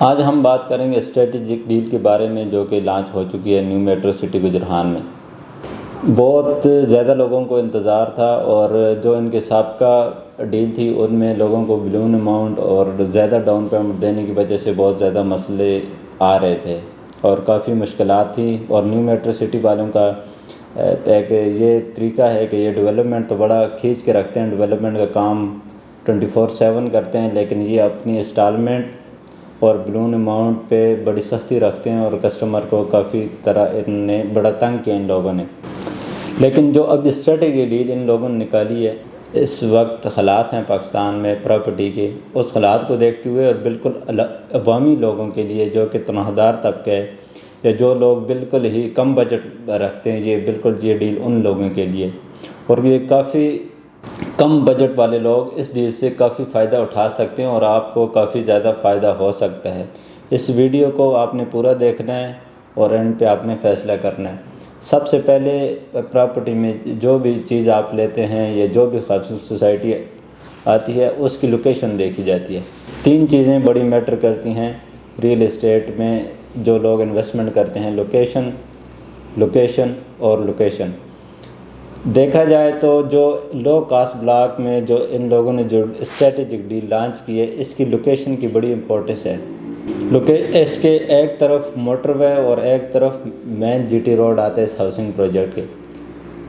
آج ہم بات کریں گے اسٹریٹجک ڈیل کے بارے میں جو کہ لانچ ہو چکی ہے نیو میٹرو سٹی گجران میں۔ بہت زیادہ لوگوں کو انتظار تھا اور جو ان کے سابقہ ڈیل تھی ان میں لوگوں کو بلون اماؤنٹ اور زیادہ ڈاؤن پیمنٹ دینے کی وجہ سے بہت زیادہ مسئلے آ رہے تھے اور کافی مشکلات تھیں، اور نیو میٹرو سٹی والوں کا ایک یہ طریقہ ہے کہ یہ ڈیولپمنٹ تو بڑا کھینچ کے رکھتے ہیں، ڈیولپمنٹ کا کام 24/7 کرتے ہیں، لیکن یہ اپنی انسٹالمنٹ اور بلون اماؤنٹ پہ بڑی سختی رکھتے ہیں اور کسٹمر کو کافی طرح ان نے بڑا تنگ کیا ان لوگوں نے۔ لیکن جو اب اسٹریٹجی ڈیل ان لوگوں نے نکالی ہے، اس وقت حالات ہیں پاکستان میں پراپرٹی کے، اس حالات کو دیکھتے ہوئے اور بالکل عوامی لوگوں کے لیے جو کہ تنخواہ دار طبقہ ہے یا جو لوگ بالکل ہی کم بجٹ رکھتے ہیں، یہ ڈیل ان لوگوں کے لیے، اور یہ کافی کم بجٹ والے لوگ اس ڈیل سے کافی فائدہ اٹھا سکتے ہیں اور آپ کو کافی زیادہ فائدہ ہو سکتا ہے۔ اس ویڈیو کو آپ نے پورا دیکھنا ہے اور اینڈ پہ آپ نے فیصلہ کرنا ہے۔ سب سے پہلے پراپرٹی میں جو بھی چیز آپ لیتے ہیں یا جو بھی خوبصورت سوسائٹی آتی ہے اس کی لوکیشن دیکھی جاتی ہے۔ 3 چیزیں بڑی میٹر کرتی ہیں ریئل اسٹیٹ میں جو لوگ انویسٹمنٹ کرتے ہیں: لوکیشن اور لوکیشن۔ دیکھا جائے تو جو لو کاسٹ بلاک میں جو ان لوگوں نے جو اسٹریٹجک ڈیل لانچ کی ہے، اس کی لوکیشن کی بڑی امپورٹنس ہے۔ اس کے ایک طرف موٹر وے اور ایک طرف مین جی ٹی روڈ آتا ہے اس ہاؤسنگ پروجیکٹ کے،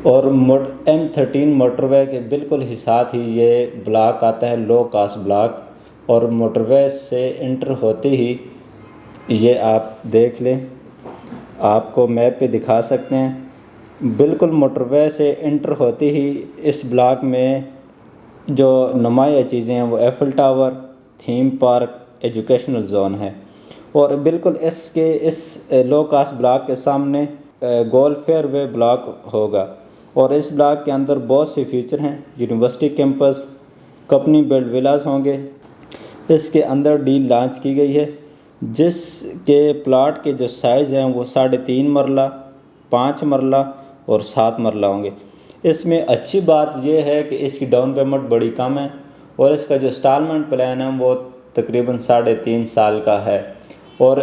اور M13 موٹر وے کے بالکل ہی ساتھ ہی یہ بلاک آتا ہے، لو کاسٹ بلاک، اور موٹر وے سے انٹر ہوتے ہی یہ آپ دیکھ لیں، آپ کو میپ پہ دکھا سکتے ہیں، بالکل موٹر وے سے انٹر ہوتے ہی اس بلاک میں جو نمایاں چیزیں ہیں وہ Eiffel tower, theme park, educational zone ہے، اور بالکل اس لو کاسٹ بلاک کے سامنے گول فیئر وے بلاک ہوگا، اور اس بلاک کے اندر بہت سے فیچر ہیں، university campus, company build villas ہوں گے۔ اس کے اندر ڈیل لانچ کی گئی ہے جس کے پلاٹ کے جو سائز ہیں وہ 3.5 مرلہ، 5 مرلہ اور 7 مرلہ ہوں گے۔ اس میں اچھی بات یہ ہے کہ اس کی ڈاؤن پیمنٹ بڑی کم ہے، اور اس کا جو انسٹالمنٹ پلان ہے وہ تقریباً 3.5 سال کا ہے، اور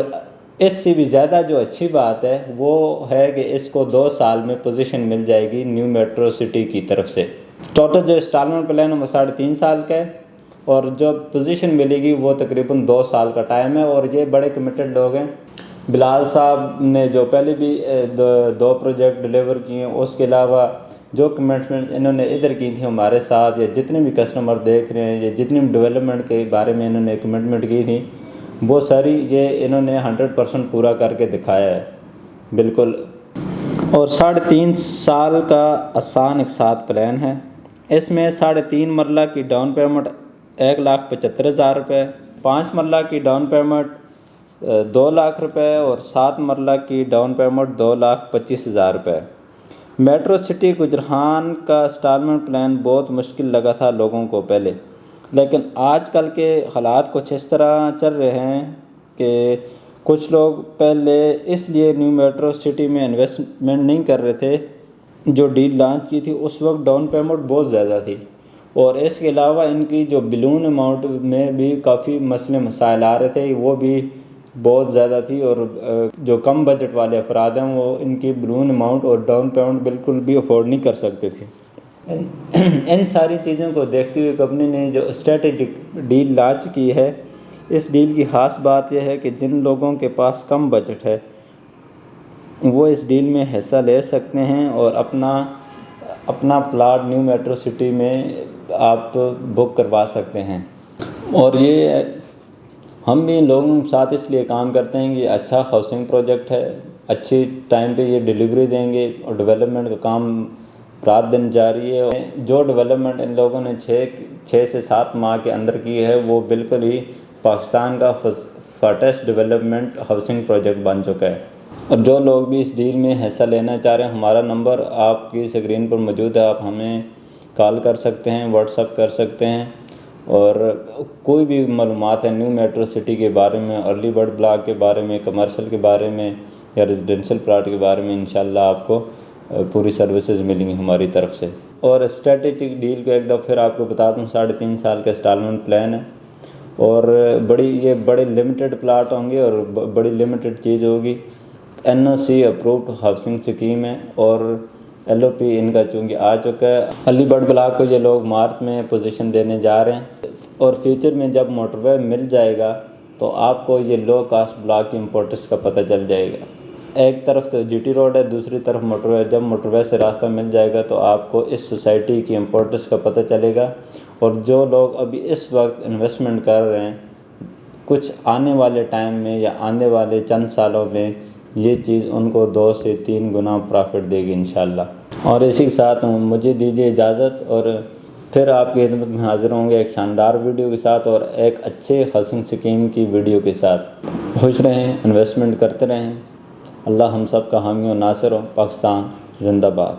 اس سے بھی زیادہ جو اچھی بات ہے وہ ہے کہ اس کو 2 سال میں پوزیشن مل جائے گی نیو میٹرو سٹی کی طرف سے۔ ٹوٹل جو انسٹالمنٹ پلان ہے وہ 3.5 سال کا ہے، اور جو پوزیشن ملے گی وہ تقریباً 2 سال کا ٹائم ہے، اور یہ بڑے کمیٹڈ لوگ ہیں۔ بلال صاحب نے جو پہلے بھی 2 پروجیکٹ ڈیلیور کیے ہیں، اس کے علاوہ جو کمٹمنٹ انہوں نے ادھر کی تھی ہمارے ساتھ، یا جتنے بھی کسٹمر دیکھ رہے ہیں یا جتنی بھی ڈیولپمنٹ کے بارے میں انہوں نے کمٹمنٹ کی تھی، وہ ساری یہ انہوں نے 100% پورا کر کے دکھایا ہے بالکل۔ اور 3.5 سال کا آسان ایک ساتھ پلان ہے۔ اس میں 3.5 مرلہ کی ڈاؤن پیمنٹ 1,75,000 روپے، 5 مرلہ کی ڈاؤن پیمنٹ 2 لاکھ روپے، اور 7 مرلہ کی ڈاؤن پیمنٹ 2,25,000 روپے۔ میٹرو سٹی گجران کا انسٹالمنٹ پلان بہت مشکل لگا تھا لوگوں کو پہلے، لیکن آج کل کے حالات کچھ اس طرح چل رہے ہیں کہ کچھ لوگ پہلے اس لیے نیو میٹرو سٹی میں انویسٹمنٹ نہیں کر رہے تھے، جو ڈیل لانچ کی تھی اس وقت ڈاؤن پیمنٹ بہت زیادہ تھی، اور اس کے علاوہ ان کی جو بلون اماؤنٹ میں بھی کافی مسائل آ رہے تھے، وہ بھی بہت زیادہ تھی، اور جو کم بجٹ والے افراد ہیں وہ ان کی بلون اماؤنٹ اور ڈاؤن پیمنٹ بالکل بھی افورڈ نہیں کر سکتے تھے۔ ان ساری چیزوں کو دیکھتے ہوئے کمپنی نے جو اسٹریٹجک ڈیل لانچ کی ہے، اس ڈیل کی خاص بات یہ ہے کہ جن لوگوں کے پاس کم بجٹ ہے وہ اس ڈیل میں حصہ لے سکتے ہیں اور اپنا پلاٹ نیو میٹرو سٹی میں آپ بک کروا سکتے ہیں۔ اور یہ ہم بھی ان لوگوں کے ساتھ اس لیے کام کرتے ہیں کہ یہ اچھا ہاؤسنگ پروجیکٹ ہے، اچھی ٹائم پہ یہ ڈیلیوری دیں گے، اور ڈیولپمنٹ کا کام رات دن جاری ہے۔ جو ڈیولپمنٹ ان لوگوں نے 6 سے 7 ماہ کے اندر کی ہے وہ بالکل ہی پاکستان کا فاسٹسٹ ڈیولپمنٹ ہاؤسنگ پروجیکٹ بن چکا ہے۔ اور جو لوگ بھی اس ڈیل میں حصہ لینا چاہ رہے ہیں، ہمارا نمبر آپ کی اسکرین پر موجود ہے، آپ ہمیں کال کر سکتے ہیں، واٹس ایپ کر سکتے ہیں، اور کوئی بھی معلومات ہے نیو میٹرو سٹی کے بارے میں، ارلی برڈ بلاک کے بارے میں، کمرشل کے بارے میں یا ریزیڈینشل پلاٹ کے بارے میں، انشاءاللہ آپ کو پوری سروسز ملیں گی ہماری طرف سے۔ اور اسٹریٹجک ڈیل کو ایک دفعہ پھر آپ کو بتا دوں، 3.5 سال کا انسٹالمنٹ پلان ہے، اور یہ بڑے لمیٹڈ پلاٹ ہوں گے اور بڑی لمیٹڈ چیز ہوگی۔ NOC اپرووڈ ہاؤسنگ سکیم ہے اور LOP ان کا چونکہ آ چکا ہے۔ علی گڑھ بلاک کو یہ لوگ مارچ میں پوزیشن دینے جا رہے ہیں اور فیوچر میں جب موٹر وے مل جائے گا تو آپ کو یہ لو کاسٹ بلاک کی امپورٹنس کا پتہ چل جائے گا۔ ایک طرف تو GT روڈ ہے، دوسری طرف موٹر وے۔ جب موٹر وے سے راستہ مل جائے گا تو آپ کو اس سوسائٹی کی امپورٹنس کا پتہ چلے گا، اور جو لوگ ابھی اس وقت انویسٹمنٹ کر رہے ہیں، کچھ آنے والے ٹائم میں یا آنے والے چند سالوں میں یہ چیز ان کو 2 سے 3 گنا پرافٹ دے گی انشاءاللہ۔ اور اسی کے ساتھ مجھے دیجیے اجازت، اور پھر آپ کی خدمت میں حاضر ہوں گے ایک شاندار ویڈیو کے ساتھ اور ایک اچھے ہاؤسنگ سکیم کی ویڈیو کے ساتھ۔ خوش رہیں، انویسٹمنٹ کرتے رہیں۔ اللہ ہم سب کا حامی و ناصر ہو۔ پاکستان زندہ باد۔